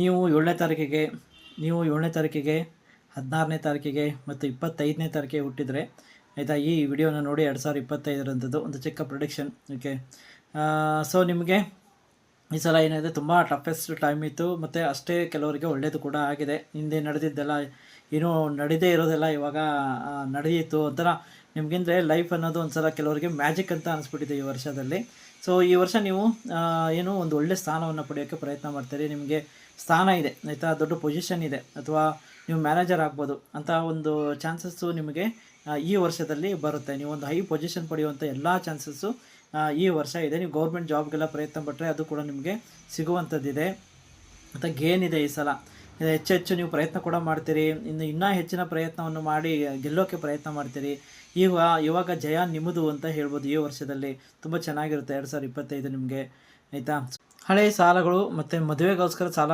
ನೀವು 7ನೇ ತಾರೀಕಿಗೆ 16ನೇ ತಾರೀಕಿಗೆ ಮತ್ತು 25ನೇ ತಾರೀಕಿಗೆ ಹುಟ್ಟಿದರೆ ಆಯಿತಾ, ಈ ವಿಡಿಯೋನ ನೋಡಿ 2025ರಂಥದ್ದು ಒಂದು ಚಿಕ್ಕ ಪ್ರೊಡಿಕ್ಷನ್. ಓಕೆ, ಸೊ ನಿಮಗೆ ಈ ಸಲ ಏನಿದೆ ತುಂಬ ಟಫೆಸ್ಟ್ ಟೈಮ್ ಇತ್ತು, ಮತ್ತು ಅಷ್ಟೇ ಕೆಲವರಿಗೆ ಒಳ್ಳೆಯದು ಕೂಡ ಆಗಿದೆ. ಹಿಂದೆ ನಡೆದಿದ್ದೆಲ್ಲ ಏನೂ ನಡೀದೇ ಇರೋದೆಲ್ಲ ಇವಾಗ ನಡೆಯಿತು ಒಂಥರ ನಿಮಗೆಂದರೆ ಲೈಫ್ ಅನ್ನೋದು ಒಂದು ಸಲ ಕೆಲವರಿಗೆ ಮ್ಯಾಜಿಕ್ ಅಂತ ಅನಿಸ್ಬಿಟ್ಟಿದೆ ಈ ವರ್ಷದಲ್ಲಿ. ಸೊ ಈ ವರ್ಷ ನೀವು ಏನು ಒಂದು ಒಳ್ಳೆ ಸ್ಥಾನವನ್ನು ಪಡೆಯೋಕ್ಕೆ ಪ್ರಯತ್ನ ಮಾಡ್ತೀರಿ. ನಿಮಗೆ ಸ್ಥಾನ ಇದೆ ಆಯಿತಾ, ದೊಡ್ಡ ಪೊಸಿಷನ್ ಇದೆ, ಅಥವಾ ನೀವು ಮ್ಯಾನೇಜರ್ ಆಗ್ಬೋದು ಅಂತ ಒಂದು ಚಾನ್ಸಸ್ಸು ನಿಮಗೆ ಈ ವರ್ಷದಲ್ಲಿ ಬರುತ್ತೆ. ನೀವು ಒಂದು ಹೈ ಪೊಸಿಷನ್ ಪಡೆಯುವಂಥ ಎಲ್ಲ ಚಾನ್ಸಸ್ಸು ಈ ವರ್ಷ ಇದೆ. ನೀವು ಗೌರ್ಮೆಂಟ್ ಜಾಬ್ಗೆಲ್ಲ ಪ್ರಯತ್ನ ಪಟ್ಟರೆ ಅದು ಕೂಡ ನಿಮಗೆ ಸಿಗುವಂಥದ್ದಿದೆ. ಮತ್ತು ಗೇನ್ ಇದೆ ಈ ಸಲ. ಹೆಚ್ಚು ನೀವು ಪ್ರಯತ್ನ ಕೂಡ ಮಾಡ್ತೀರಿ, ಇನ್ನೂ ಹೆಚ್ಚಿನ ಪ್ರಯತ್ನವನ್ನು ಮಾಡಿ ಗೆಲ್ಲೋಕ್ಕೆ ಪ್ರಯತ್ನ ಮಾಡ್ತೀರಿ. ಇವಾಗ ಜಯ ನಿಮ್ಮದು ಅಂತ ಹೇಳ್ಬೋದು. ಈ ವರ್ಷದಲ್ಲಿ ತುಂಬ ಚೆನ್ನಾಗಿರುತ್ತೆ 2025 ನಿಮಗೆ ಆಯಿತಾ. ಹಳೆಯ ಸಾಲಗಳು ಮತ್ತು ಮದುವೆಗೋಸ್ಕರ ಸಾಲ